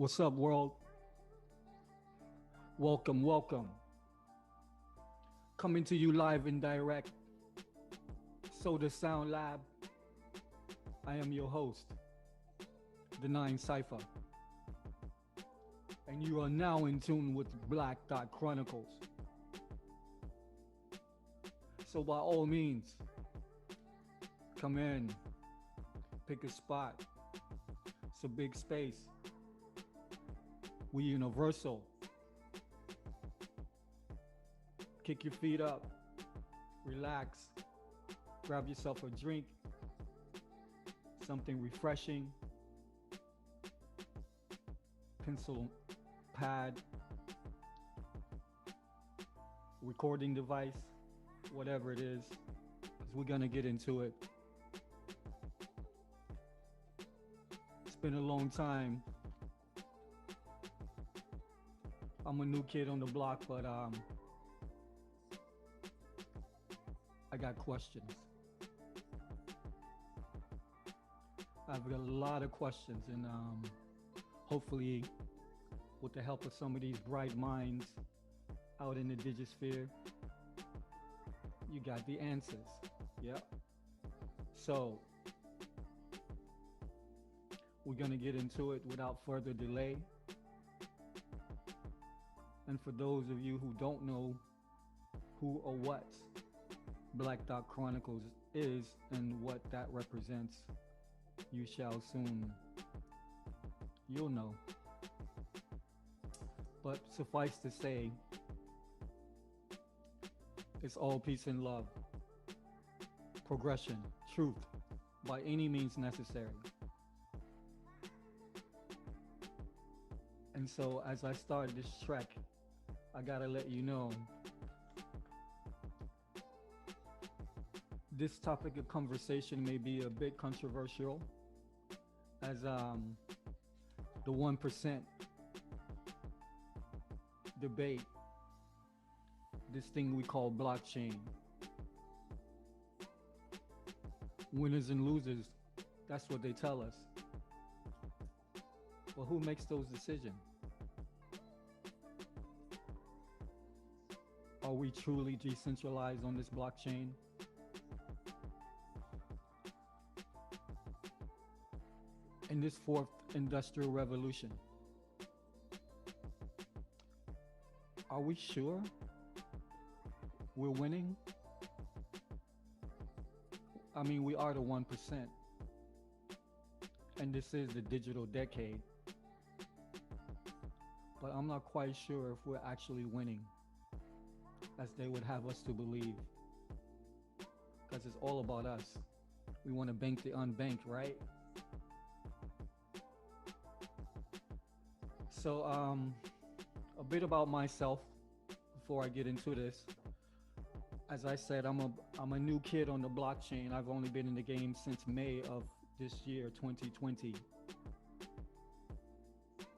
What's up, world? Welcome, welcome. Coming to you live and direct. Soda Sound Lab. I am your host, the Nine Cipher. And you are now in tune with Black Dot Chronicles. So, by all means, come in, pick a spot. It's a big space. We universal. Kick your feet up, relax, grab yourself a drink, something refreshing, pencil, pad, recording device, whatever it is, because we're going to get into it. It's been a long time. I'm a new kid on the block, but I got questions. I've got a lot of questions, and hopefully, with the help of some of these bright minds out in the digisphere, you got the answers. Yep. So, we're going to get into it without further delay. And for those of you who don't know who or what Black Dot Chronicles is and what that represents, you shall soon, you'll know. But suffice to say, it's all peace and love, progression, truth, by any means necessary. And so as I start this trek, I gotta let you know, this topic of conversation may be a bit controversial, as the 1% debate this thing we call blockchain. Winners and losers, that's what they tell us. Well, who makes those decisions? Are we truly decentralized on this blockchain? In this fourth industrial revolution, are we sure we're winning? I mean, we are the 1%, and this is the digital decade, but I'm not quite sure if we're actually winning, as they would have us to believe, because it's all about us. We want to bank the unbanked, right? So a bit about myself before I get into this. As I said, I'm a new kid on the blockchain. I've only been in the game since May of this year, 2020.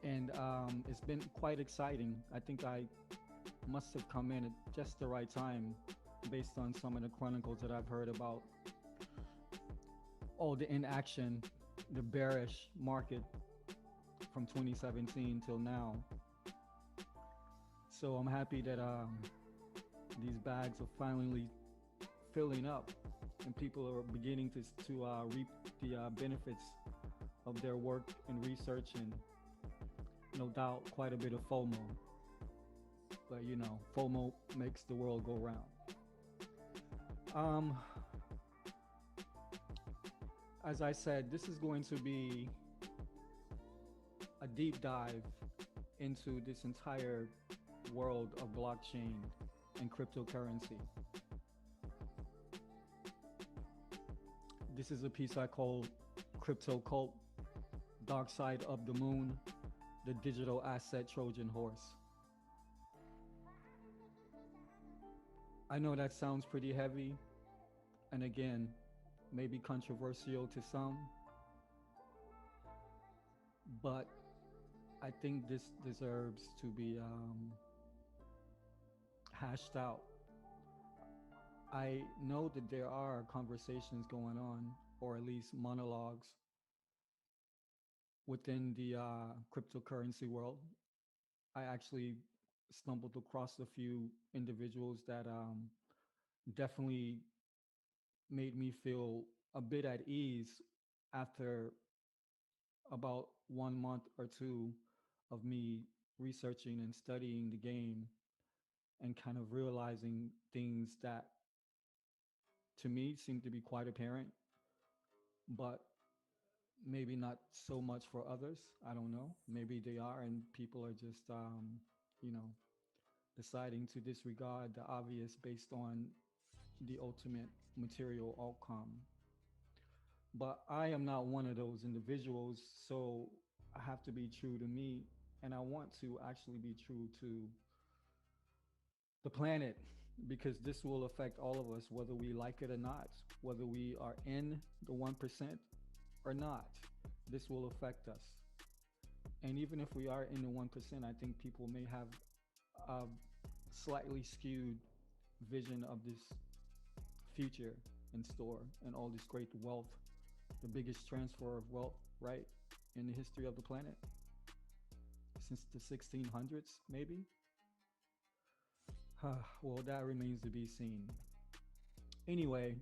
And it's been quite exciting. I think I must have come in at just the right time based on some of the chronicles that I've heard about all the inaction, the bearish market from 2017 till now. So I'm happy that these bags are finally filling up and people are beginning to reap the benefits of their work and research, and no doubt quite a bit of FOMO. But you know, FOMO makes the world go round. As I said, this is going to be a deep dive into this entire world of blockchain and cryptocurrency. This is a piece I call Crypto Cult, Dark Side of the Moon, the Digital Asset Trojan Horse. I know that sounds pretty heavy, and again, maybe controversial to some, but I think this deserves to be hashed out. I know that there are conversations going on, or at least monologues, within the cryptocurrency world. I actually stumbled across a few individuals that definitely made me feel a bit at ease after about 1 month or two of me researching and studying the game and kind of realizing things that to me seem to be quite apparent, but maybe not so much for others. I don't know. Maybe they are, and people are just, you know, deciding to disregard the obvious based on the ultimate material outcome. But I am not one of those individuals, so I have to be true to me, and I want to actually be true to the planet because this will affect all of us, whether we like it or not, whether we are in the 1% or not. This will affect us. And even if we are in the 1%, I think people may have a slightly skewed vision of this future in store and all this great wealth, the biggest transfer of wealth, right, in the history of the planet since the 1600s, maybe. Well, that remains to be seen. Anyway,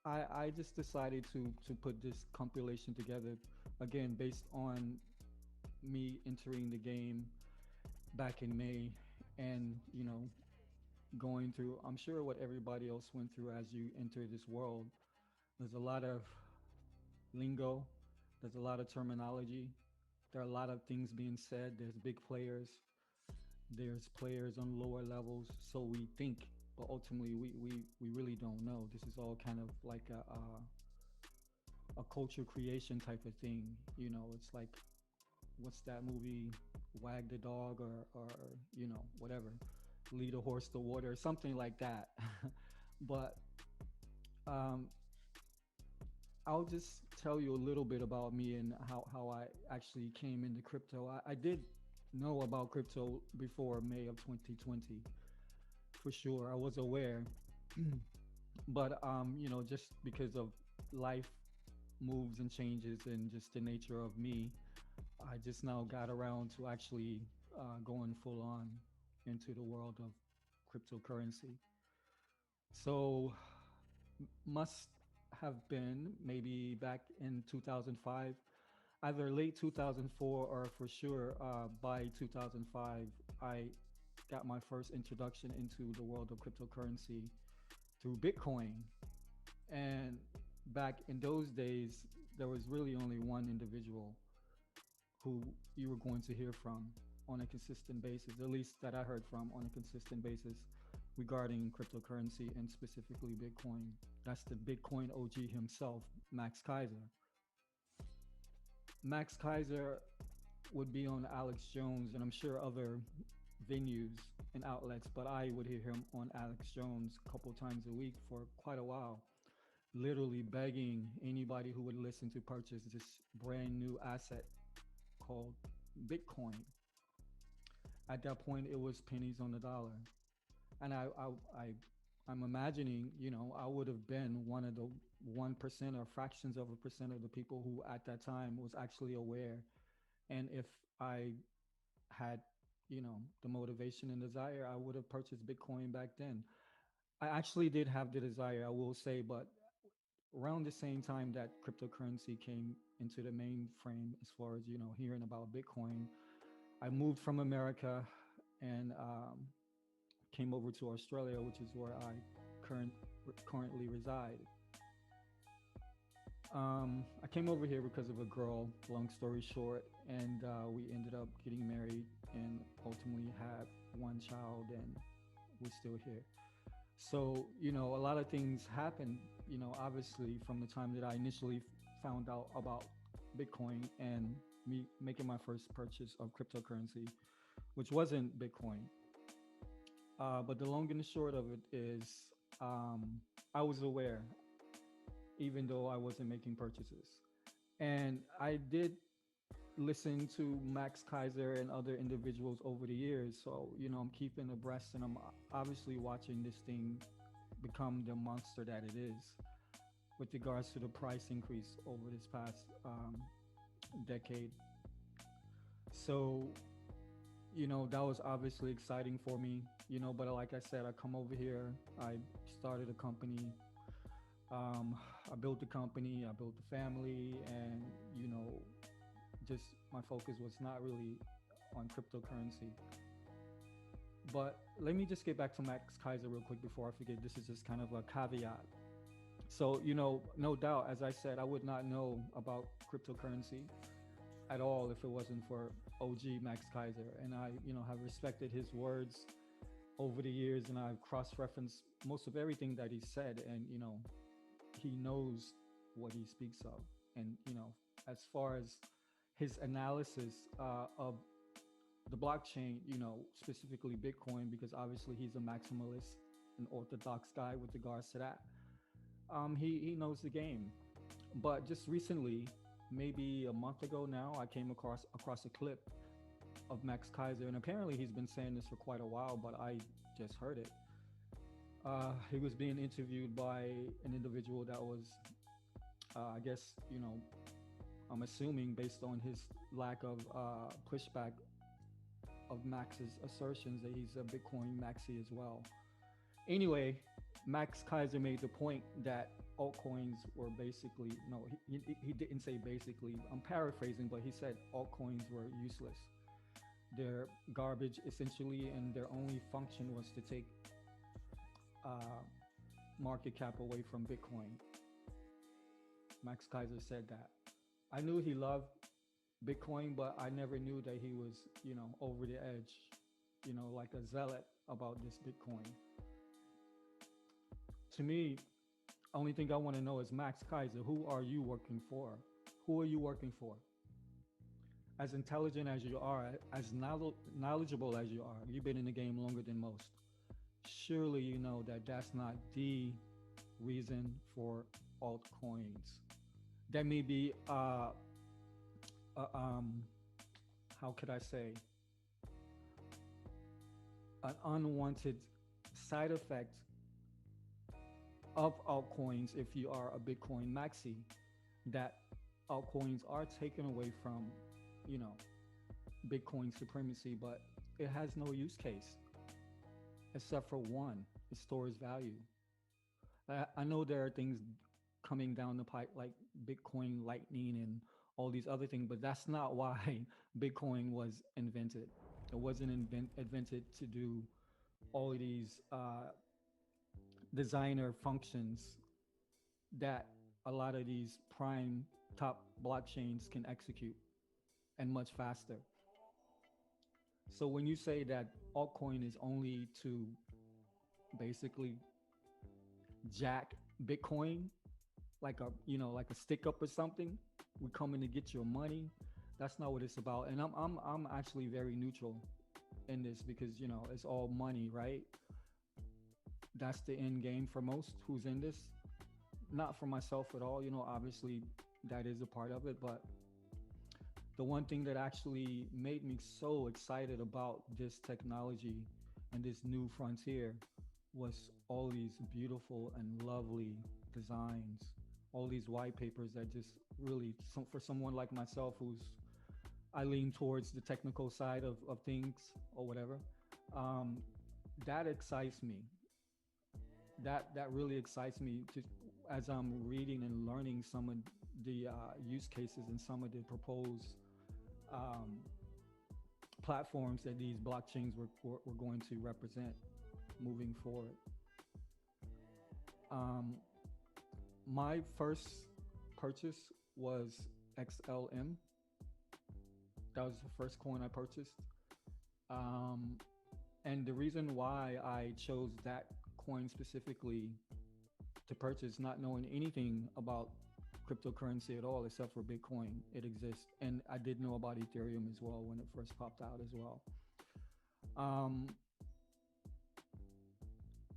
I just decided to put this compilation together again based on me entering the game back in May and going through, I'm sure, what everybody else went through as you enter this world. There's a lot of lingo, there's a lot of terminology, there are a lot of things being said. There's big players, there's players on lower levels, so we think, but ultimately we really don't know. This is all kind of like a culture creation type of thing. It's like, what's that movie, Wag the Dog, or whatever, Lead a Horse to Water, something like that. But um, I'll just tell you a little bit about me and how I actually came into crypto. I did know about crypto before May of 2020, for sure. I was aware, but just because of life moves and changes and just the nature of me, I just now got around to actually going full on into the world of cryptocurrency. So must have been maybe back in 2005, either late 2004 or for sure by 2005, I got my first introduction into the world of cryptocurrency through Bitcoin. And back in those days, there was really only one individual who you were going to hear from on a consistent basis, at least that I heard from on a consistent basis regarding cryptocurrency and specifically Bitcoin. That's the Bitcoin OG himself, Max Kaiser. Max Kaiser would be on Alex Jones and I'm sure other venues and outlets, but I would hear him on Alex Jones a couple times a week for quite a while, literally begging anybody who would listen to purchase this brand new asset called Bitcoin. At that point, it was pennies on the dollar, and I'm imagining, I would have been one of the 1% or fractions of a percent of the people who at that time was actually aware. And if I had, the motivation and desire, I would have purchased Bitcoin back then. I actually did have the desire, I will say, but around the same time that cryptocurrency came into the mainframe, as far as hearing about Bitcoin, I moved from America and came over to Australia, which is where I currently reside. I came over here because of a girl, long story short, and we ended up getting married and ultimately had one child, and we're still here. So, a lot of things happened, obviously, from the time that I initially found out about Bitcoin and me making my first purchase of cryptocurrency, which wasn't Bitcoin. But the long and the short of it is, I was aware, even though I wasn't making purchases. And I did listen to Max Kaiser and other individuals over the years. So, I'm keeping abreast and I'm obviously watching this thing become the monster that it is with regards to the price increase over this past decade. So, that was obviously exciting for me, but like I said, I come over here, I started a company, um, I built the company, I built the family, and, you know, just my focus was not really on cryptocurrency. But let me just get back to Max Kaiser real quick before I forget. This is just kind of a caveat. So, no doubt, as I said, I would not know about cryptocurrency at all if it wasn't for OG Max Kaiser. And I, have respected his words over the years, and I've cross-referenced most of everything that he said, and he knows what he speaks of. And as far as his analysis of the blockchain, specifically Bitcoin, because obviously he's a maximalist, an orthodox guy with regards to that. He knows the game. But just recently, maybe a month ago now, I came across a clip of Max Kaiser, and apparently he's been saying this for quite a while, but I just heard it. He was being interviewed by an individual that was, I guess, I'm assuming based on his lack of pushback of Max's assertions that he's a Bitcoin maxi as well. Anyway, Max Kaiser made the point that altcoins were basically, no, he didn't say basically, I'm paraphrasing, but he said altcoins were useless. They're garbage essentially, and their only function was to take uh, market cap away from Bitcoin. Max Kaiser said that. I knew he loved Bitcoin, but I never knew that he was, over the edge, like a zealot about this Bitcoin. To me, only thing I want to know is Max Kaiser, who are you working for? Who are you working for? As intelligent as you are, as knowledgeable as you are, you've been in the game longer than most. Surely you know that that's not the reason for altcoins. That may be, uh, um, how could I say, an unwanted side effect of altcoins if you are a Bitcoin maxi, that altcoins are taken away from, you know, Bitcoin supremacy, but it has no use case except for one: it stores value. I know there are things coming down the pipe like Bitcoin Lightning and all these other things, but that's not why Bitcoin was invented. It wasn't invented to do all of these designer functions that a lot of these prime top blockchains can execute, and much faster. So when you say that altcoin is only to basically jack Bitcoin, like a stick up or something, we're coming to get your money. That's not what it's about. And I'm actually very neutral in this because it's all money, right? That's the end game for most who's in this. Not for myself at all. Obviously that is a part of it, but the one thing that actually made me so excited about this technology and this new frontier was all these beautiful and lovely designs, all these white papers that just really, for someone like myself who's, I lean towards the technical side of things or whatever, um, that excites me. That really excites me to, as I'm reading and learning some of the use cases and some of the proposed um, platforms that these blockchains were going to represent moving forward. Um, my first purchase was XLM. That was the first coin I purchased. Um, and the reason why I chose that coin specifically to purchase, not knowing anything about cryptocurrency at all except for Bitcoin, it exists. And I did know about Ethereum as well when it first popped out as well. Um,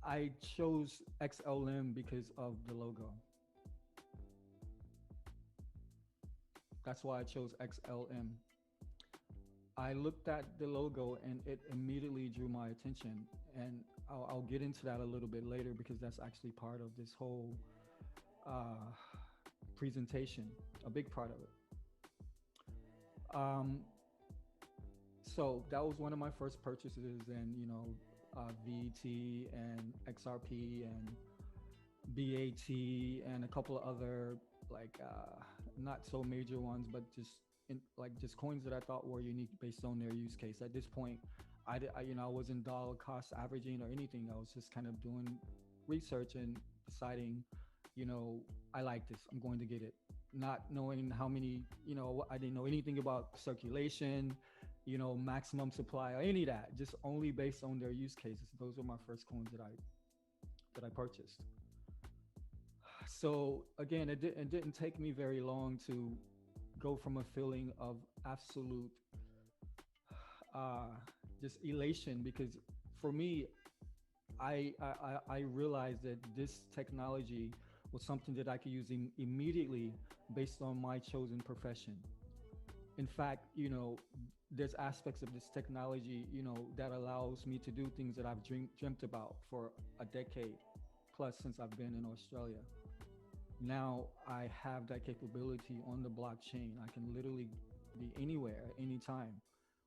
I chose XLM because of the logo. That's why I chose XLM. I looked at the logo and it immediately drew my attention. And I'll get into that a little bit later because that's actually part of this whole presentation, a big part of it. Um, so that was one of my first purchases, and VT and XRP and BAT and a couple of other like not so major ones, but just coins that I thought were unique based on their use case. At this point, I wasn't dollar cost averaging or anything. I was just kind of doing research and deciding, you know, I like this. I'm going to get it. Not knowing how many, I didn't know anything about circulation, maximum supply or any of that. Just only based on their use cases. Those were my first coins that I purchased. So again, it didn't take me very long to go from a feeling of absolute uh, just elation, because for me, I realized that this technology was something that I could use immediately based on my chosen profession. In fact, there's aspects of this technology, that allows me to do things that I've dreamt about for a decade plus since I've been in Australia. Now I have that capability on the blockchain. I can literally be anywhere, anytime,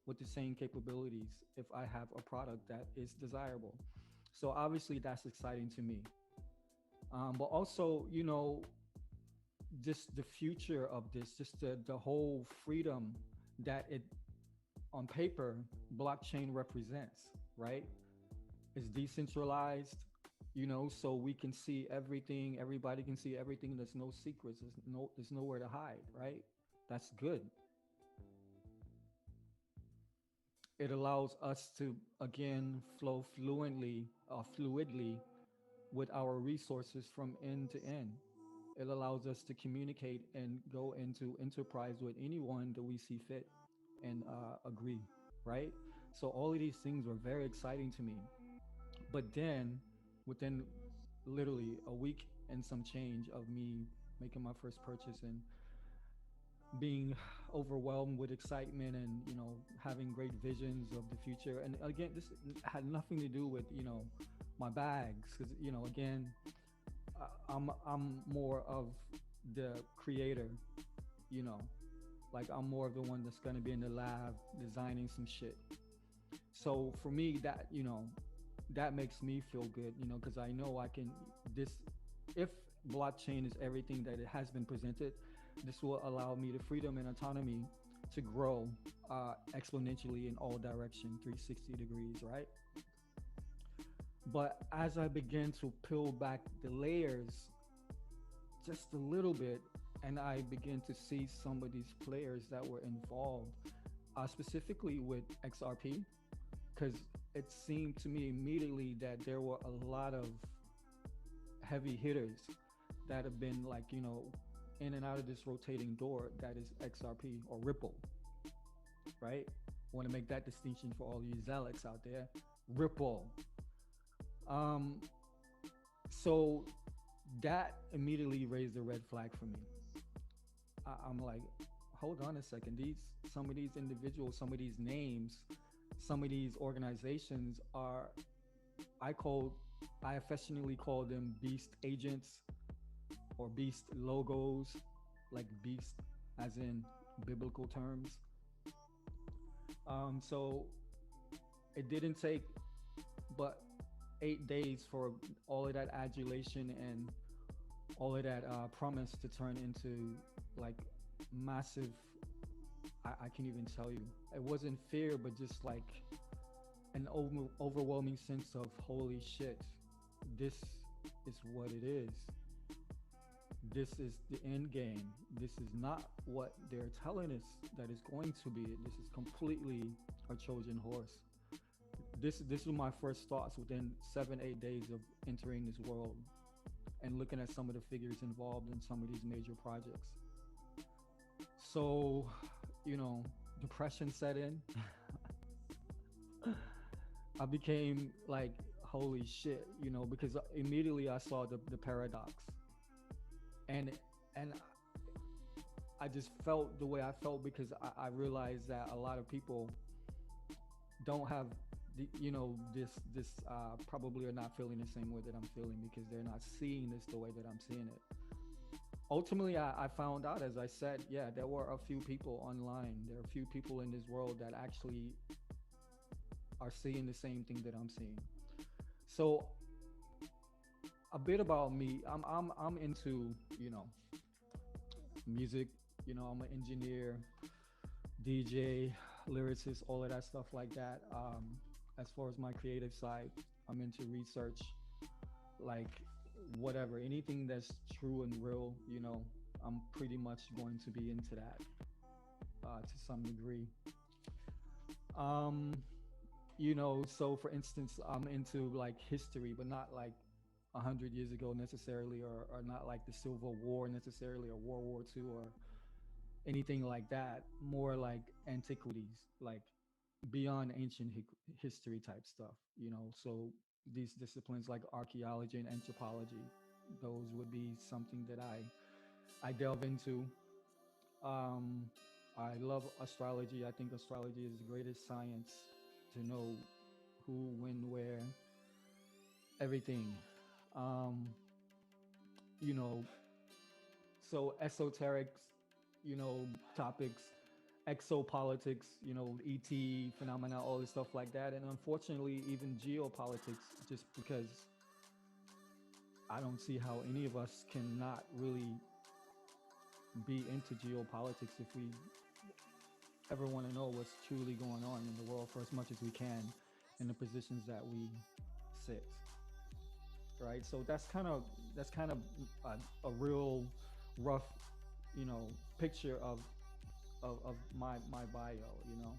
with the same capabilities if I have a product that is desirable. So obviously that's exciting to me. But also, just the future of this, just the whole freedom that it on paper blockchain represents, right? It's decentralized, so we can see everything, everybody can see everything. There's no secrets, there's nowhere to hide, right? That's good. It allows us to again flow fluidly with our resources from end to end. It allows us to communicate and go into enterprise with anyone that we see fit and agree, right? So all of these things were very exciting to me. But then, within literally a week and some change of me making my first purchase and being overwhelmed with excitement and having great visions of the future, and again, this had nothing to do with my bags, because again, I'm more of the creator, you know like I'm more of the one that's going to be in the lab designing some shit. So for me, that makes me feel good, because I know I can this if blockchain is everything that it has been presented, this will allow me the freedom and autonomy to grow exponentially in all direction, 360 degrees, right? But as I began to peel back the layers just a little bit, and I began to see some of these players that were involved, specifically with XRP, because it seemed to me immediately that there were a lot of heavy hitters that have been like, in and out of this rotating door that is XRP or Ripple, right? Want to make that distinction for all you zealots out there. Ripple. Um, so that immediately raised a red flag for me. I'm like, hold on a second. Some of these individuals, some of these names, some of these organizations are, I call, I affectionately call them beast agents or beast logos, like beast as in biblical terms. So it didn't take but 8 days for all of that adulation and all of that promise to turn into like massive. I can't even tell you. It wasn't fear, but just like an overwhelming sense of holy shit. This is what it is. This is the end game. This is not what they're telling us that is going to be. This is completely a Trojan horse. This was my first thoughts within 7-8 days of entering this world and looking at some of the figures involved in some of these major projects. So, depression set in. I became like, holy shit, because immediately I saw the paradox, and and I just felt the way I felt because I realized that a lot of people don't have this probably are not feeling the same way that I'm feeling, because they're not seeing this the way that I'm seeing it. ultimately I found out, as I said, yeah, there were a few people online, there are a few people in this world that actually are seeing the same thing that I'm seeing. So a bit about me, I'm into, you know, music. You know, I'm an engineer, DJ, lyricist, all of that stuff like that. As far as my creative side, I'm into research, like whatever, anything that's true and real. You know, I'm pretty much going to be into that to some degree. Um, you know, so for instance, I'm into like history, but not like 100 years ago necessarily, or not like the Civil War necessarily, or World War II, or anything like that. More like antiquities, like beyond ancient history type stuff. You know, so these disciplines like archaeology and anthropology, those would be something that I delve into. Um, I love astrology. I think astrology is the greatest science to know who, when, where, everything. Um, you know, so esoterics, you know, topics, exopolitics, you know, ET phenomena, all this stuff like that, and unfortunately, even geopolitics, just because I don't see how any of us cannot really be into geopolitics if we ever want to know what's truly going on in the world for as much as we can in the positions that we sit, right? So that's kind of a real rough, you know, picture of my bio, you know.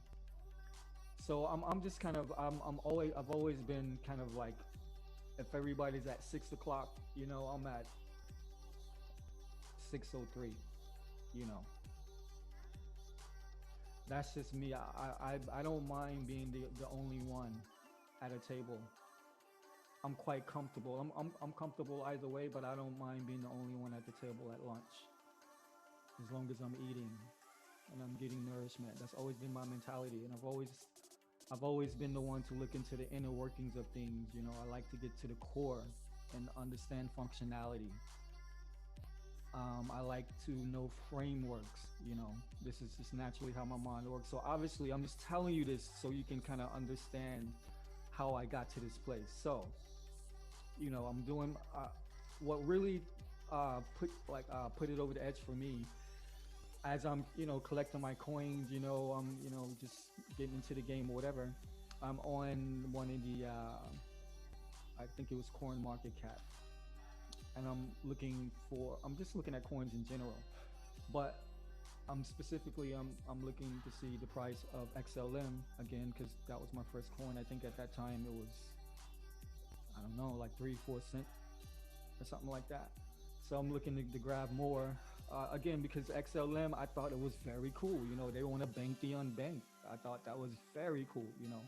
So I'm just kind of I've always been kind of like, if everybody's at 6 o'clock, you know, I'm at 6:03, you know. That's just me. I don't mind being the only one at a table. I'm quite comfortable. I'm comfortable either way, but I don't mind being the only one at the table at lunch, as long as I'm eating and I'm getting nourishment. That's always been my mentality, and I've always been the one to look into the inner workings of things. You know, I like to get to the core and understand functionality. I like to know frameworks. You know, this is just naturally how my mind works. So obviously, I'm just telling you this so you can kind of understand how I got to this place. So, you know, I'm doing what really put it over the edge for me, as I'm, you know, collecting my coins. You know, I'm, you know, just getting into the game or whatever. I'm on one of the I think it was Coin Market Cap, and I'm just looking at coins in general, but I'm looking to see the price of XLM again, because that was my first coin. I think at that time it was, I don't know, like 3 4 cent or something like that. So I'm looking to grab more again, because XLM, I thought it was very cool. You know, they want to bank the unbanked. I thought that was very cool. You know,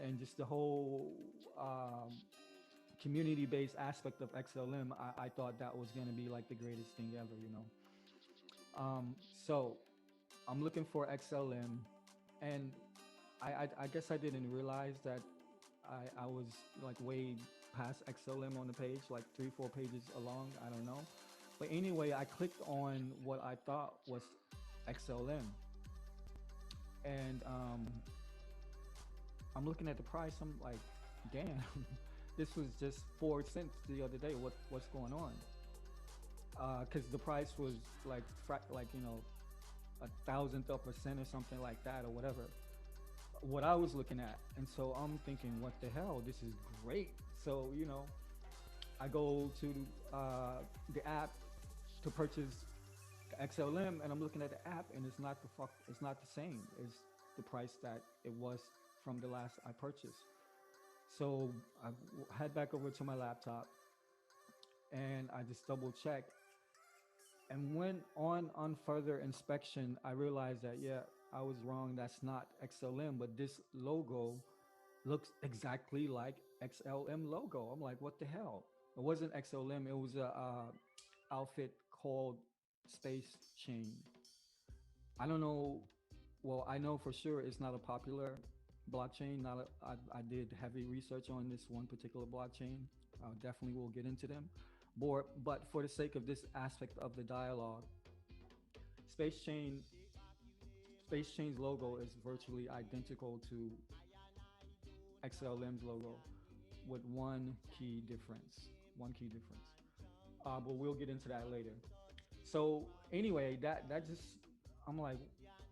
and just the whole community-based aspect of XLM, I thought that was gonna be like the greatest thing ever. You know, so I'm looking for XLM, and I guess I didn't realize that I was like way past XLM on the page, like 3 4 pages along. I don't know, but anyway, I clicked on what I thought was XLM, and I'm looking at the price. I'm like, damn, this was just 4 cents the other day. What's going on? Because the price was like like, you know, a thousandth of a cent or something like that, or whatever. What I was looking at, and so I'm thinking, what the hell? This is great. So, you know, I go to the app to purchase the XLM, and I'm looking at the app, and it's not the same as the price that it was from the last I purchased. So I head back over to my laptop, and I just double check. And when on further inspection, I realized that, yeah, I was wrong. That's not XLM, but this logo looks exactly like XLM logo. I'm like, what the hell? It wasn't XLM. It was a outfit called Space Chain. I don't know. Well, I know for sure it's not a popular blockchain. Not I did heavy research on this one particular blockchain. Definitely will get into them, But for the sake of this aspect of the dialogue, Space Chain Space Chain's logo is virtually identical to XLM's logo with one key difference. One key difference. But we'll get into that later. So anyway, that just I'm like,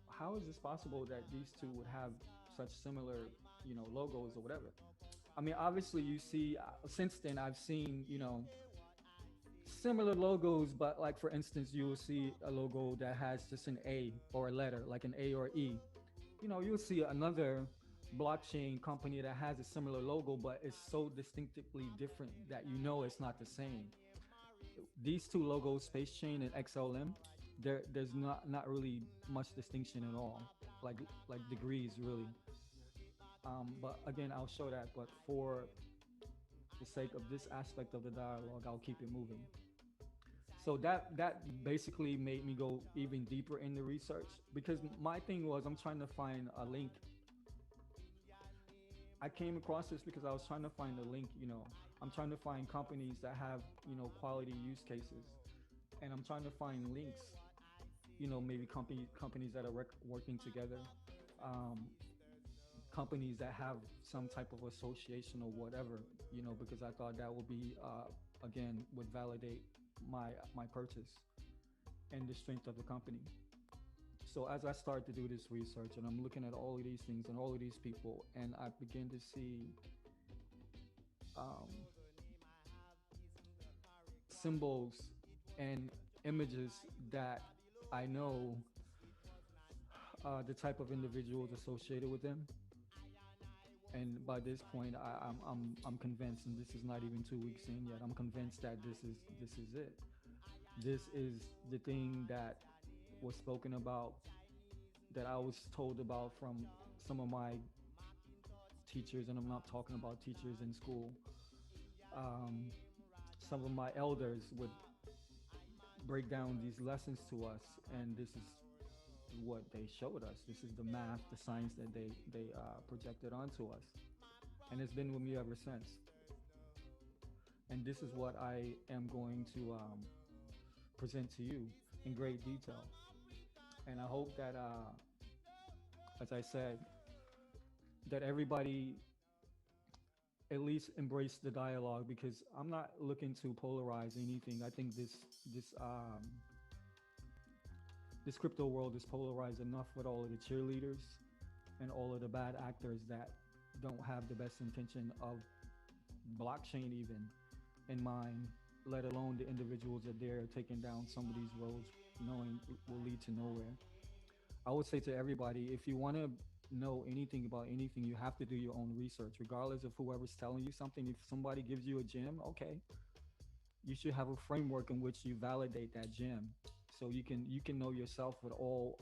how is this possible that these two would have such similar, logos or whatever? I mean, obviously you see since then I've seen, similar logos, but like for instance, you will see a logo that has just an A or a letter, like an A or E. You'll see another blockchain company that has a similar logo, but it's so distinctively different that it's not the same. These two logos, Space Chain and XLM, there's not really much distinction at all, like degrees really. But again, I'll show that. But for the sake of this aspect of the dialogue, I'll keep it moving. So that basically made me go even deeper in the research because my thing was I'm trying to find a link. I came across this because I was trying to find a link. I'm trying to find companies that have quality use cases, and I'm trying to find links. Maybe companies that are working together, um, companies that have some type of association or whatever. Because I thought that would be again would validate my purchase and the strength of the company. So as I start to do this research and I'm looking at all of these things and all of these people, and I begin to see um, symbols and images that I know the type of individuals associated with them. And by this point, I'm convinced, and this is not even 2 weeks in yet. I'm convinced that this is it. This is the thing that was spoken about, that I was told about from some of my teachers, and I'm not talking about teachers in school. Um, some of my elders would break down these lessons to us, and this is what they showed us. This is the math, the science that they projected onto us, and it's been with me ever since. And this is what I am going to present to you in great detail. And I hope that, as I said, that everybody at least embrace the dialogue because I'm not looking to polarize anything. I think this crypto world is polarized enough with all of the cheerleaders and all of the bad actors that don't have the best intention of blockchain even in mind, let alone the individuals that they're taking down some of these roads knowing it will lead to nowhere. I would say to everybody, if you want to know anything about anything, you have to do your own research, regardless of whoever's telling you something. If somebody gives you a gem, okay, you should have a framework in which you validate that gem, so you can know yourself with all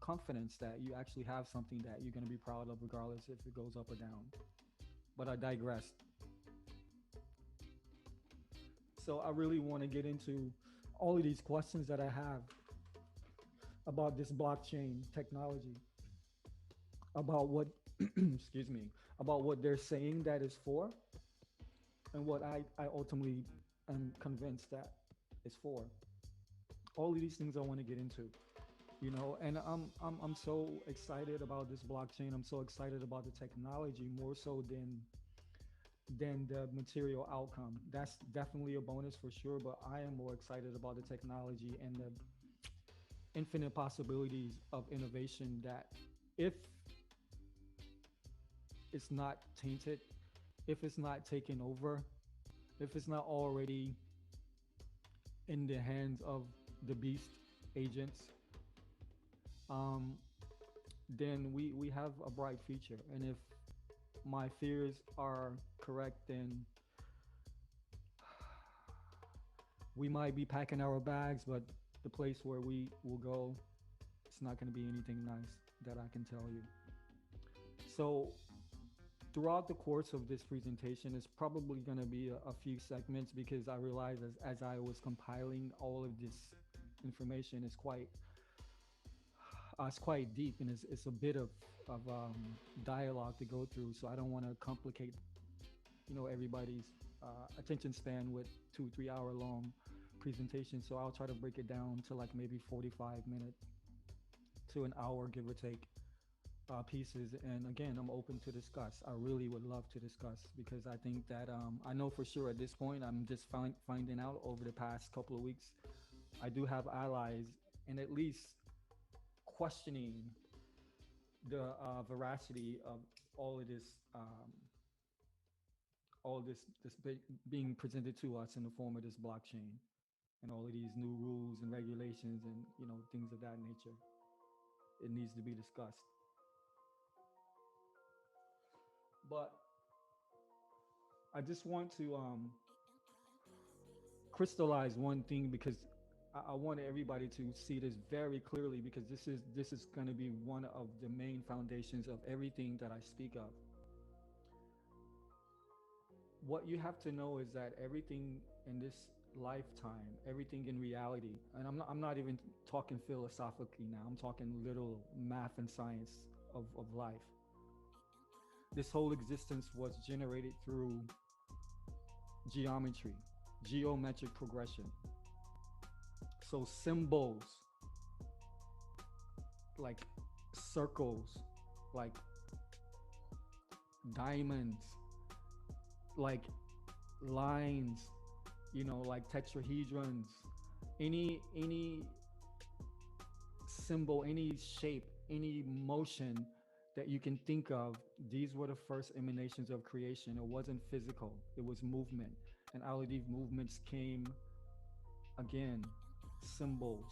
confidence that you actually have something that you're going to be proud of, regardless if it goes up or down. But I digress. So I really want to get into all of these questions that I have about this blockchain technology, about what excuse me, about what they're saying that is for, and what I ultimately am convinced that is for. All of these things I want to get into, and I'm so excited about this blockchain. I'm so excited about the technology more so than the material outcome. That's definitely a bonus for sure, but I am more excited about the technology and the infinite possibilities of innovation that, if it's not tainted, if it's not taken over, if it's not already in the hands of the beast agents, um, then we have a bright future. And if my fears are correct, then we might be packing our bags, but the place where we will go, it's not going to be anything nice, that I can tell you. So throughout the course of this presentation, it's probably going to be a few segments, because I realized as I was compiling all of this information, it's quite deep, and it's a bit of dialogue to go through. So I don't want to complicate everybody's attention span with 2 3 hour long presentation, so I'll try to break it down to like maybe 45 minute to an hour, give or take, pieces. And again, I'm open to discuss. I really would love to discuss because I think that I know for sure at this point, I'm just finding out over the past couple of weeks, I do have allies and at least questioning the veracity of all of this, all of this being presented to us in the form of this blockchain and all of these new rules and regulations and things of that nature. It needs to be discussed. But I just want to crystallize one thing because I want everybody to see this very clearly because this is going to be one of the main foundations of everything that I speak of. What you have to know is that everything in this lifetime, everything in reality, and I'm not even talking philosophically now, I'm talking literal math and science of life. This whole existence was generated through geometry, geometric progression. So symbols like circles, like diamonds, like lines, like tetrahedrons, any symbol, any shape, any motion that you can think of, these were the first emanations of creation. It wasn't physical, it was movement. And out of these movements came, again, symbols.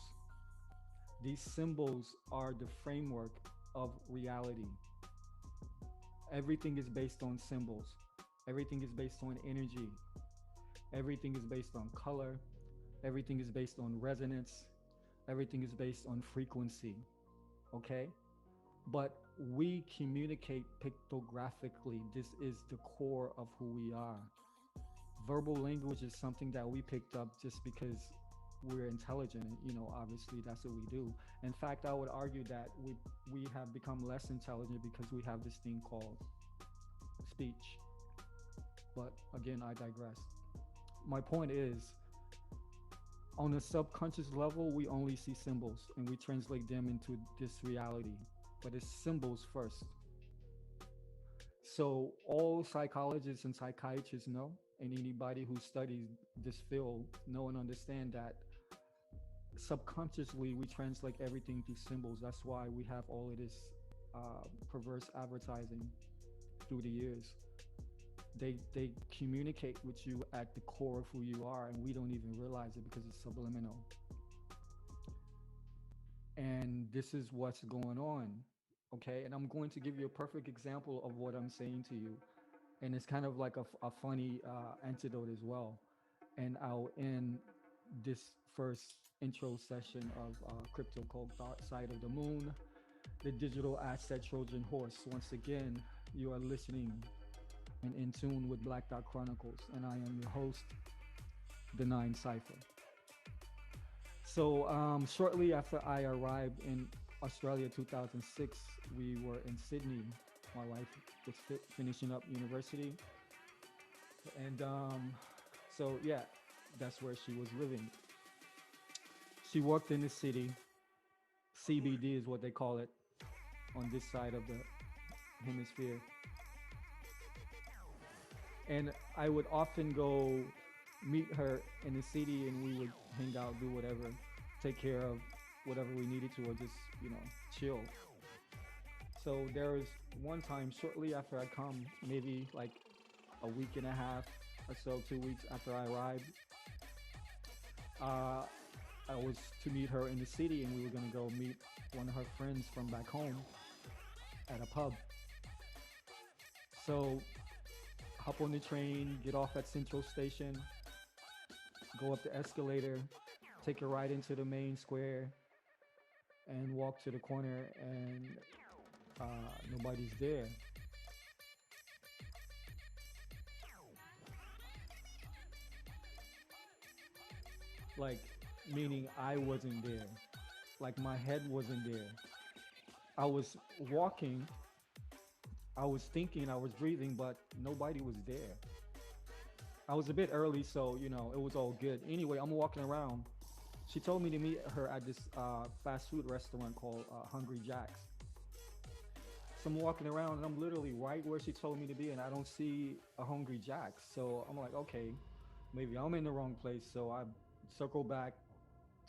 These symbols are the framework of reality. Everything is based on symbols, everything is based on energy, everything is based on color, everything is based on resonance, everything is based on frequency. Okay? But we communicate pictographically. This is the core of who we are. Verbal language is something that we picked up just because we're intelligent. Obviously that's what we do. In fact, I would argue that we have become less intelligent because we have this thing called speech. But again, I digress. My point is, on a subconscious level, we only see symbols and we translate them into this reality. But it's symbols first. So all psychologists and psychiatrists know, and anybody who studies this field know and understand that subconsciously we translate everything through symbols. That's why we have all of this perverse advertising through the years. They communicate with you at the core of who you are, and we don't even realize it because it's subliminal. And this is what's going on. Okay, and I'm going to give you a perfect example of what I'm saying to you, and it's kind of like a funny antidote as well. And I'll end this first intro session of Crypto Cult Dark Side of the Moon, the digital asset Trojan horse. Once again, you are listening and in tune with Black Dot Chronicles, and I am your host, The Nine Cipher. So shortly after I arrived in Australia 2006, we were in Sydney. My wife was finishing up university. And so, yeah, that's where she was living. She worked in the city. CBD is what they call it on this side of the hemisphere. And I would often go meet her in the city and we would hang out, do whatever, take care of whatever we needed to, or just, chill. So there was one time shortly after I come, maybe like a week and a half or so, 2 weeks after I arrived, I was to meet her in the city and we were going to go meet one of her friends from back home at a pub. So hop on the train, get off at Central Station, go up the escalator, take a ride into the main square, and walk to the corner, and nobody's there. Like, meaning I wasn't there. Like, my head wasn't there. I was walking, I was thinking, I was breathing, but nobody was there. I was a bit early, so it was all good. Anyway, I'm walking around. She told me to meet her at this fast food restaurant called Hungry Jack's. So I'm walking around and I'm literally right where she told me to be, and I don't see a Hungry Jack's. So I'm like, okay, maybe I'm in the wrong place. So I circle back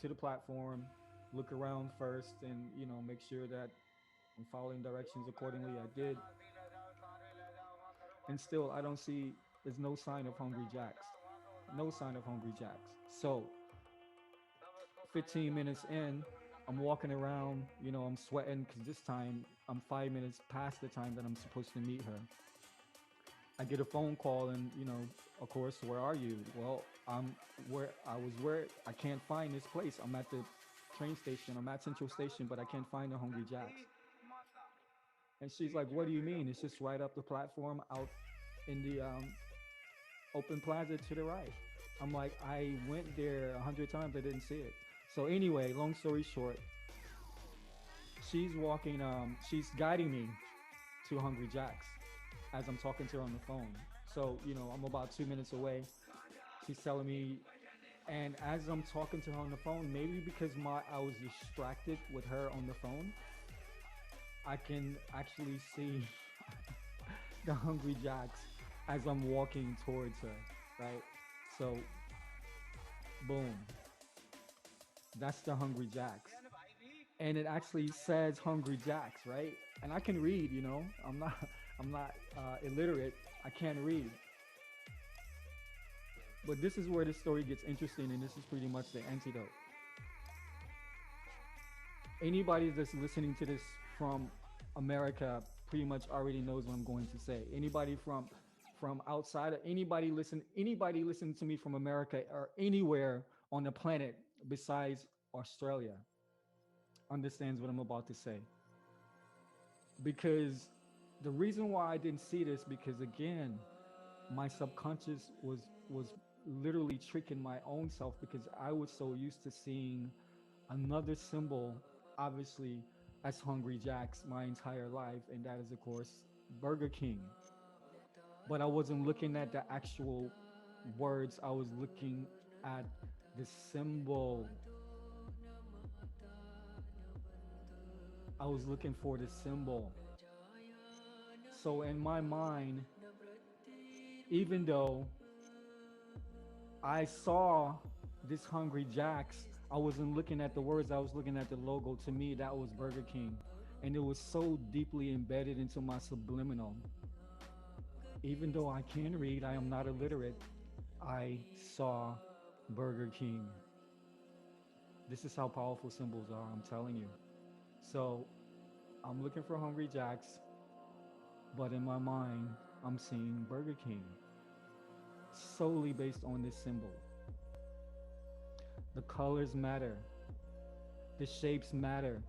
to the platform, look around first, and make sure that I'm following directions accordingly. I did, and still I don't see. There's no sign of Hungry Jacks. No sign of Hungry Jacks. So 15 minutes in, I'm walking around. I'm sweating because this time I'm 5 minutes past the time that I'm supposed to meet her. I get a phone call, and of course, where are you? Well, I'm where I was. Where I can't find this place. I'm at the train station. I'm at Central Station, but I can't find the Hungry Jacks. And she's like, "What do you mean? It's just right up the platform, out in the open plaza to the right." I'm like, "I went there 100 times. I didn't see it." So anyway, long story short, she's walking. She's guiding me to Hungry Jacks as I'm talking to her on the phone. So I'm about 2 minutes away. She's telling me, and as I'm talking to her on the phone, maybe because my I was distracted with her on the phone, I can actually see the Hungry Jacks as I'm walking towards her, right? So, boom, that's the Hungry Jacks. And it actually says Hungry Jacks, right? And I can read, I'm not, I'm not illiterate. I can't read. But this is where the story gets interesting, and this is pretty much the antidote. Anybody that's listening to this from America pretty much already knows what I'm going to say. Anybody from outside, anybody listening to me from America or anywhere on the planet besides Australia understands what I'm about to say. Because the reason why I didn't see this, because again, my subconscious was literally tricking my own self, because I was so used to seeing another symbol, obviously, as Hungry Jack's my entire life, and that is, of course, Burger King. But I wasn't looking at the actual words, I was looking at the symbol. I was looking for the symbol. So in my mind, even though I saw this Hungry Jack's, I wasn't looking at the words, I was looking at the logo. To me, that was Burger King. And it was so deeply embedded into my subliminal. Even though I can read, I am not illiterate. I saw Burger King. This is how powerful symbols are, I'm telling you. So I'm looking for Hungry Jack's, but in my mind, I'm seeing Burger King solely based on this symbol. The colors matter, the shapes matter,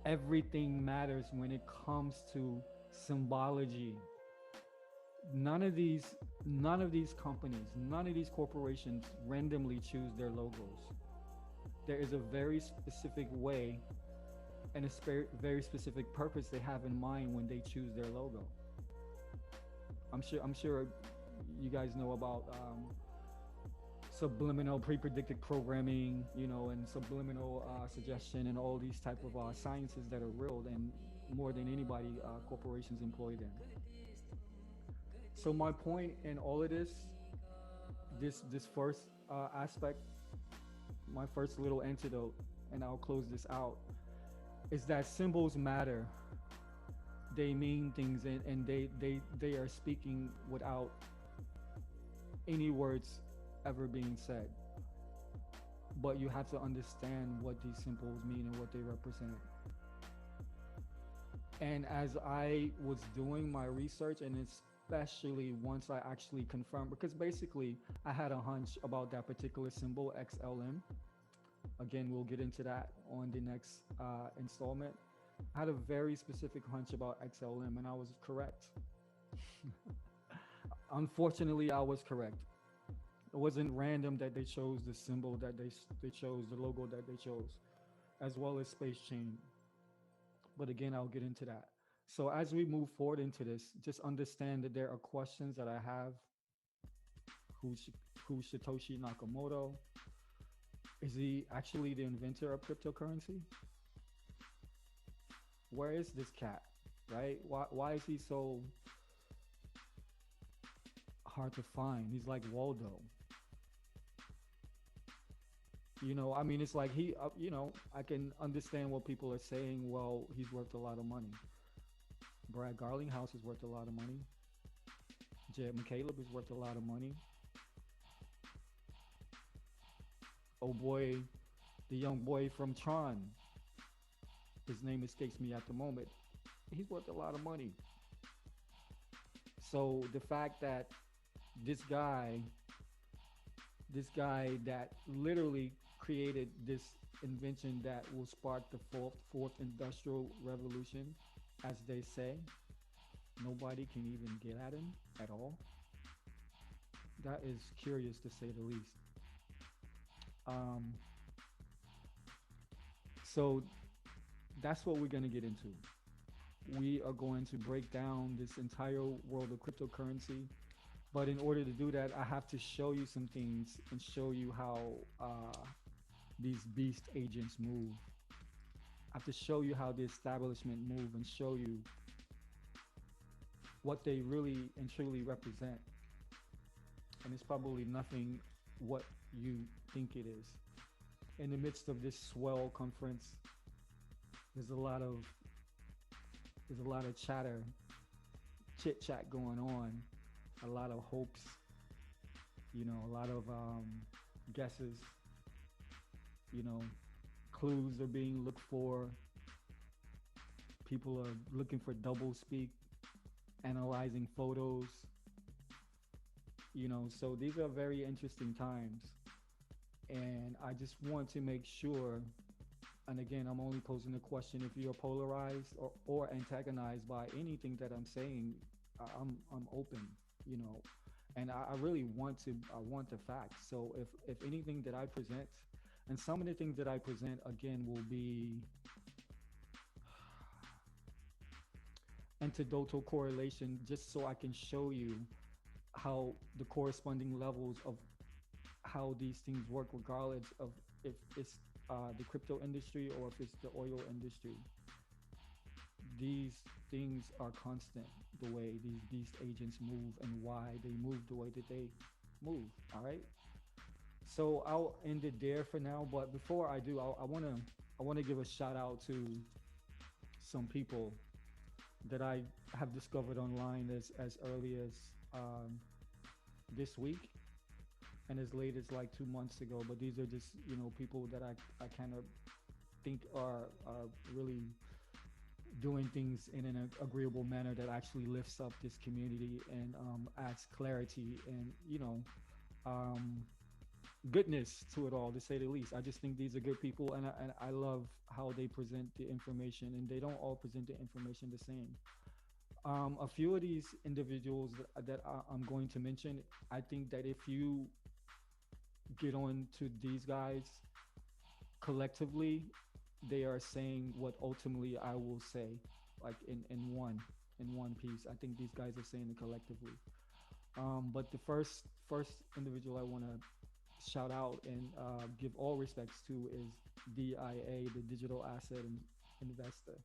everything matters when it comes to symbology. None of these companies, none of these corporations randomly choose their logos. There is a very specific way and a very specific purpose they have in mind when they choose their logo. I'm sure you guys know about subliminal pre-predicted programming, and subliminal suggestion, and all these type of sciences that are real, and more than anybody, corporations employ them. So my point in all of this first aspect, my first little antidote, and I'll close this out, is that symbols matter. They mean things, and they are speaking without any words ever being said. But you have to understand what these symbols mean and what they represent. And as I was doing my research, and especially once I actually confirmed, because basically I had a hunch about that particular symbol, XLM. Again, we'll get into that on the next installment. I had a very specific hunch about XLM, and I was correct. Unfortunately, I was correct. It wasn't random that they chose the symbol that they chose, the logo that they chose, as well as Space Chain. But again, I'll get into that. So as we move forward into this, just understand that there are questions that I have who's who's Satoshi Nakamoto? Is he actually the inventor of cryptocurrency? Where is this cat? Right? Why is he so hard to find? He's like Waldo. I mean, it's like I can understand what people are saying. Well, he's worth a lot of money. Brad Garlinghouse is worth a lot of money. Jed McCaleb is worth a lot of money. Oh boy, the young boy from Tron, his name escapes me at the moment. He's worth a lot of money. So the fact that this guy, this guy that literally created this invention that will spark the fourth industrial revolution, as they say, nobody can even get at him at all. That is curious to say the least. Um, so that's what we're going to get into. We are going to break down this entire world of cryptocurrency. But in order to do that, I have to show you some things and show you how these beast agents move. I have to show you how the establishment move and show you what they really and truly represent. And it's probably nothing what you think it is. In the midst of this swell conference, there's a lot of chatter, chit chat going on, a lot of hopes, a lot of guesses, you know, clues are being looked for. People are looking for double speak, analyzing photos, so these are very interesting times. And I just want to make sure, and again, I'm only posing the question if you're polarized or antagonized by anything that I'm saying, I'm open, you know, and I really I want the facts. So if anything that I present, and some of the things that I present again will be anecdotal correlation, just so I can show you how the corresponding levels of how these things work, regardless of if it's the crypto industry or if it's the oil industry. These things are constant, the way these beast agents move and why they move the way that they move. All right. So I'll end it there for now. But before I do, I wanna give a shout out to some people that I have discovered online as early as this week and as late as like 2 months ago. But these are just people that I kind of think are really doing things in an agreeable manner that actually lifts up this community and adds clarity and um, goodness to it all, to say the least. I just think these are good people, and I love how they present the information, and they don't all present the information the same. A few of these individuals that I'm going to mention, I think that if you get on to these guys collectively, they are saying what ultimately I will say, like in one piece. I think these guys are saying it collectively. But the first individual I want to shout out and give all respects to is DIA, the Digital Asset Investor.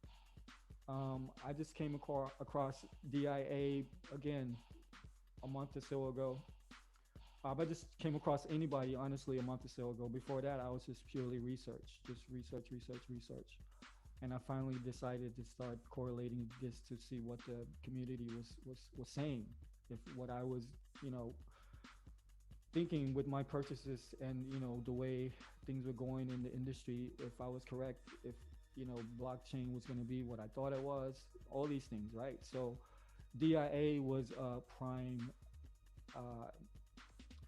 I just came across DIA again a month or so ago. I just came across anybody, honestly, a month or so ago. Before that, I was just purely research, just research. And I finally decided to start correlating this to see what the community was saying. If what I was, thinking with my purchases and, the way things were going in the industry, if I was correct, if, blockchain was going to be what I thought it was, all these things, right? So DIA was a prime,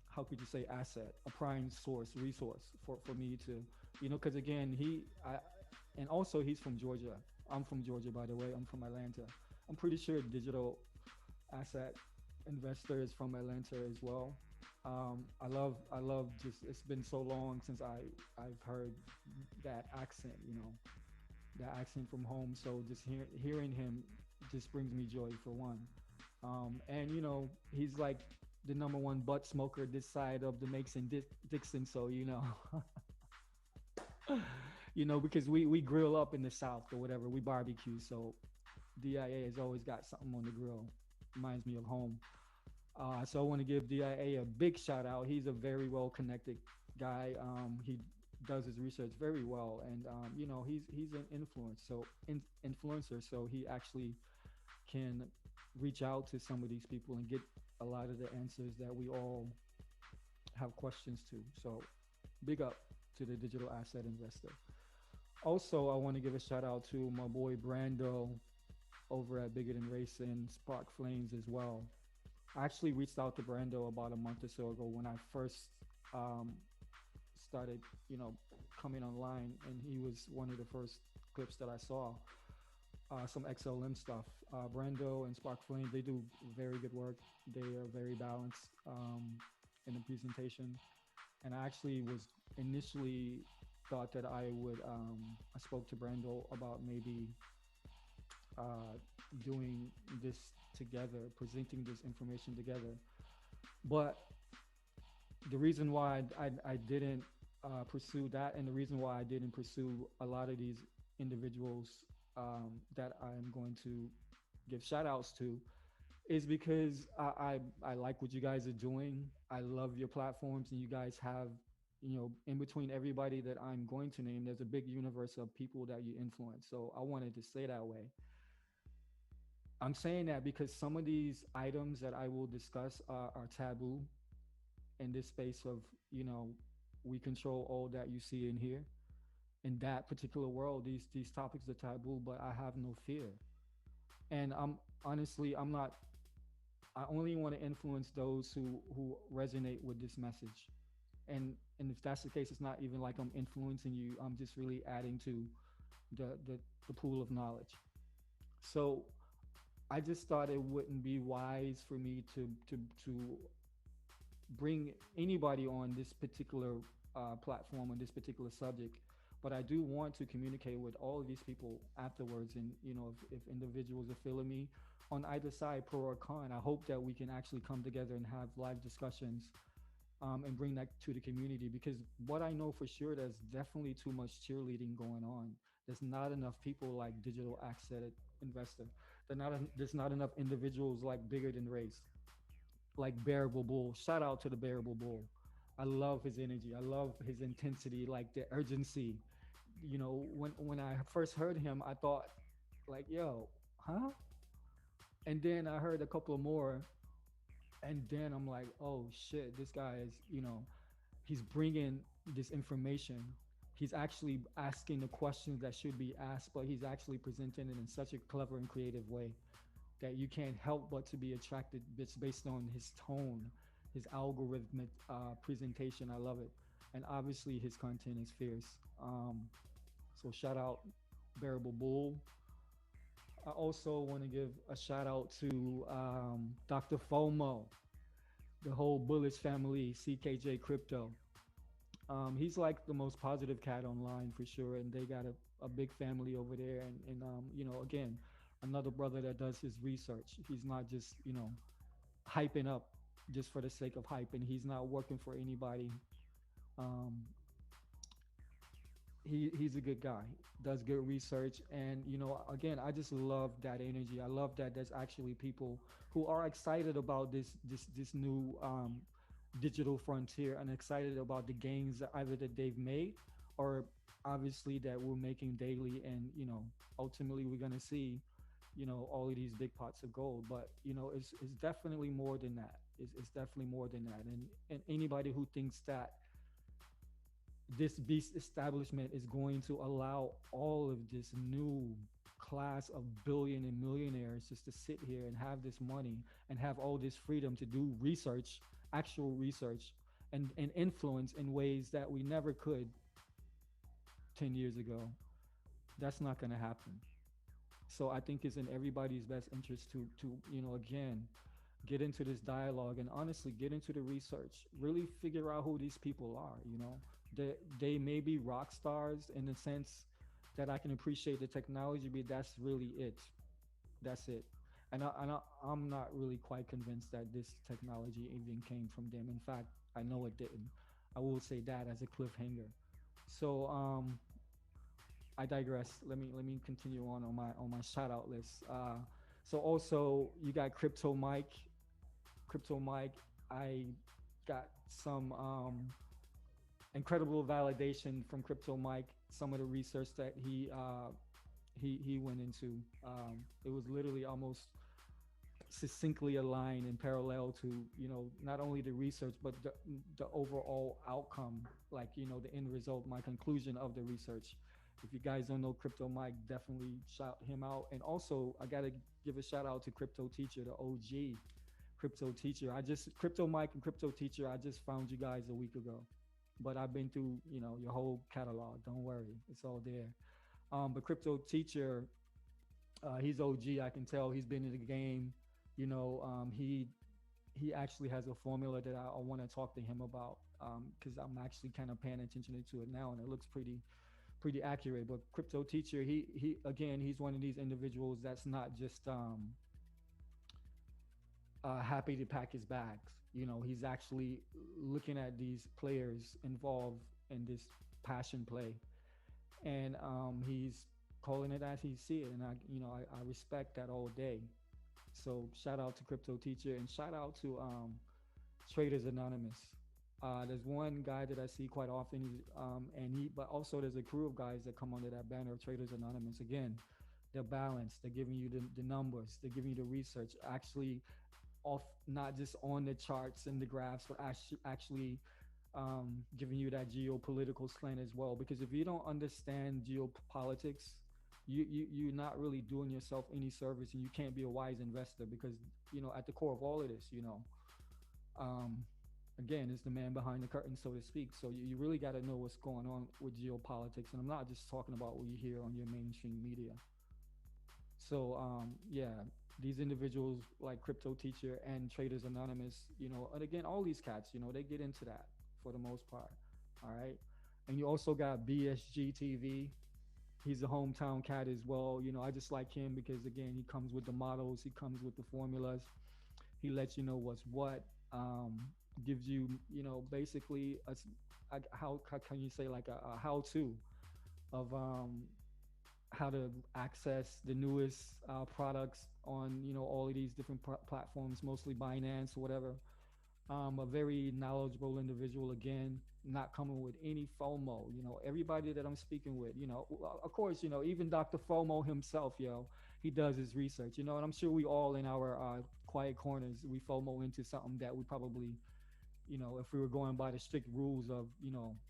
how could you say, asset, a prime resource for me to, because again, and also he's from Georgia. I'm from Georgia, by the way. I'm from Atlanta. I'm pretty sure Digital Asset Investor is from Atlanta as well. I love just, it's been so long since I've heard that accent, that accent from home. So just hearing him just brings me joy for one. And he's like the number one butt smoker this side of the Mason Dixon. So because we grill up in the South or whatever, we barbecue. So DIA has always got something on the grill. Reminds me of home. So I want to give DIA a big shout out. He's a very well connected guy. He does his research very well, and he's an influencer. So he actually can reach out to some of these people and get a lot of the answers that we all have questions to. So big up to the digital asset investor. Also, I want to give a shout out to my boy Brando over at Bigger Than Racing, Spark Flames as well. I actually reached out to Brando about a month or so ago when I first um, started, coming online, and he was one of the first clips that I saw. Some XLM stuff. Brando and Spark Flame, they do very good work. They are very balanced in the presentation. And I actually was initially thought that I would. I spoke to Brando about maybe uh, doing this together, presenting this information together. But the reason why I didn't pursue that, and the reason why I didn't pursue a lot of these individuals that I'm going to give shout outs to, is because I like what you guys are doing. I love your platforms, and you guys have, in between everybody that I'm going to name, there's a big universe of people that you influence. So I wanted to say that way. I'm saying that because some of these items that I will discuss are taboo in this space of, you know, we control all that you see in here. In that particular world, these topics are taboo, but I have no fear. And I'm not. I only want to influence those who resonate with this message. And if that's the case, it's not even like I'm influencing you. I'm just really adding to the pool of knowledge. So I just thought it wouldn't be wise for me to bring anybody on this particular platform on this particular subject. But I do want to communicate with all of these people afterwards. And, if individuals are feeling me on either side, pro or con, I hope that we can actually come together and have live discussions and bring that to the community. Because what I know for sure, there's definitely too much cheerleading going on. There's not enough people like Digital Asset Investor. There's not enough individuals like Bigger Than Race, like Bearable Bull. Shout out to the Bearable Bull. I love his energy. I love his intensity, like the urgency. When I first heard him, I thought, like, yo, huh? And then I heard a couple more, and then I'm like, oh shit, this guy is, he's bringing this information. He's actually asking the questions that should be asked, but he's actually presenting it in such a clever and creative way that you can't help but to be attracted based on his tone, his algorithmic presentation. I love it. And obviously his content is fierce. So shout out Bearable Bull. I also want to give a shout out to Dr. FOMO, the whole Bullish family, CKJ Crypto. He's like the most positive cat online for sure, and they got a big family over there. And again, another brother that does his research. He's not just hyping up just for the sake of hyping. He's not working for anybody. Um, he's a good guy, does good research, and again, I just love that energy. I love that there's actually people who are excited about this new digital frontier, and excited about the gains that either that they've made, or obviously that we're making daily. And ultimately we're going to see all of these big pots of gold. But it's definitely more than that. It's definitely more than that. And anybody who thinks that this beast establishment is going to allow all of this new class of billion and millionaires just to sit here and have this money and have all this freedom to do research, actual research, and influence in ways that we never could 10 years ago, that's not going to happen. So I think it's in everybody's best interest to again, get into this dialogue and honestly get into the research, really figure out who these people are. They may be rock stars in the sense that I can appreciate the technology, but that's really it. That's it. I'm not really quite convinced that this technology even came from them. In fact, I know it didn't. I will say that as a cliffhanger. So I digress. Let me continue on my shout out list. So also you got Crypto Mike. Crypto Mike. I got some incredible validation from Crypto Mike. Some of the research that he went into. It was literally almost succinctly aligned and parallel to not only the research but the overall outcome, like the end result, my conclusion of the research. If you guys don't know Crypto Mike, definitely shout him out. And also I gotta give a shout out to Crypto Teacher, the OG Crypto Teacher. I just Crypto Mike and Crypto Teacher, I just found you guys a week ago, but I've been through your whole catalog. Don't worry, it's all there. But Crypto Teacher, he's OG. I can tell he's been in the game. He actually has a formula that I want to talk to him about, because I'm actually kind of paying attention to it now, and it looks pretty accurate. But Crypto Teacher, he again, he's one of these individuals that's not just happy to pack his bags. He's actually looking at these players involved in this passion play, and he's calling it as he see it, and I respect that all day. So shout out to Crypto Teacher, and shout out to Traders Anonymous. There's one guy that I see quite often, but also there's a crew of guys that come under that banner of Traders Anonymous. Again, they're balanced. They're giving you the numbers. They're giving you the research. Actually, off not just on the charts and the graphs, but actually giving you that geopolitical slant as well. Because if you don't understand geopolitics, you're not really doing yourself any service, and you can't be a wise investor, because at the core of all of this, um, again, is the man behind the curtain, so to speak. So you really got to know what's going on with geopolitics, and I'm not just talking about what you hear on your mainstream media. So yeah, these individuals like Crypto Teacher and Traders Anonymous, and again, all these cats, they get into that for the most part. All right, and you also got BSG TV. He's a hometown cat as well. I just like him because again, he comes with the models, he comes with the formulas, he lets you know what's what. Gives you, basically how can you say, like a how to of how to access the newest products on all of these different platforms, mostly Binance or whatever. A very knowledgeable individual, again, not coming with any FOMO. Everybody that I'm speaking with, of course, even Dr. FOMO himself, he does his research, and I'm sure we all in our quiet corners, we FOMO into something that we probably, if we were going by the strict rules of,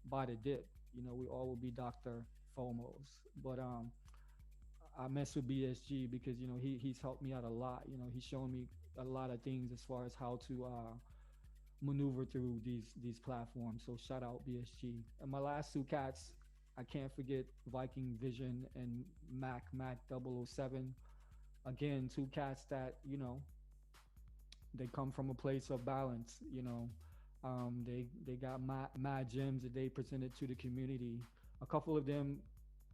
buy the dip, we all would be Dr. FOMOs. But I mess with BSG because he's helped me out a lot. He's shown me a lot of things as far as how to maneuver through these platforms. So shout out BSG. And my last two cats, I can't forget Viking Vision and Mac 007. Again, two cats that they come from a place of balance. They got mad gems that they presented to the community. A couple of them,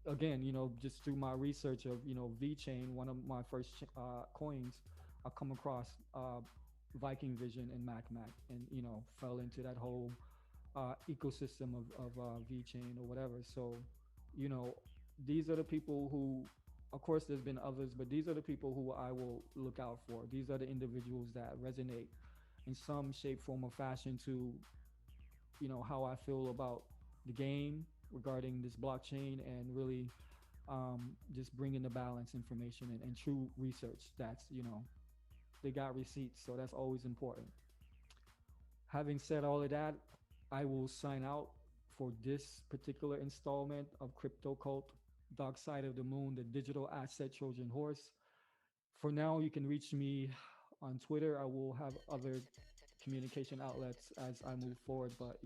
again, just through my research of V Chain, one of my first coins, I come across Viking Vision and Mac, and fell into that whole ecosystem of V Chain or whatever. So, you know, these are the people who, of course, there's been others, but these are the people who I will look out for. These are the individuals that resonate in some shape, form, or fashion to, how I feel about the game regarding this blockchain, and really just bringing the balance information and true research. That's, they got receipts, so that's always important. Having said all of that, I will sign out for this particular installment of Crypto Cult, Dark Side of the Moon, the digital asset Trojan horse. For now, you can reach me on Twitter. I will have other communication outlets as I move forward, but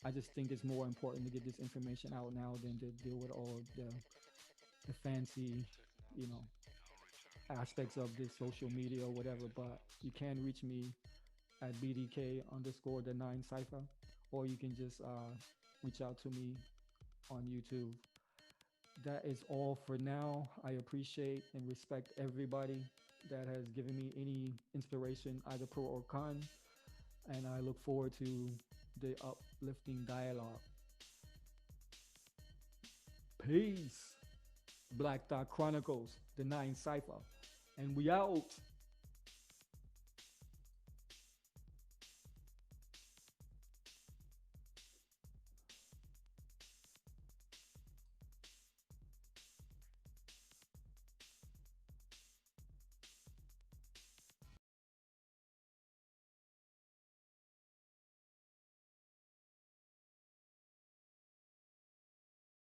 I just think it's more important to get this information out now than to deal with all the fancy, you know, aspects of this social media or whatever. But you can reach me at BDK underscore the nine cipher, or you can just reach out to me on YouTube. That is all for now. I appreciate and respect everybody. that has given me any inspiration, either pro or con. And I look forward to the uplifting dialogue. Peace. Black Thought Chronicles, the Nine Cipher. And we out.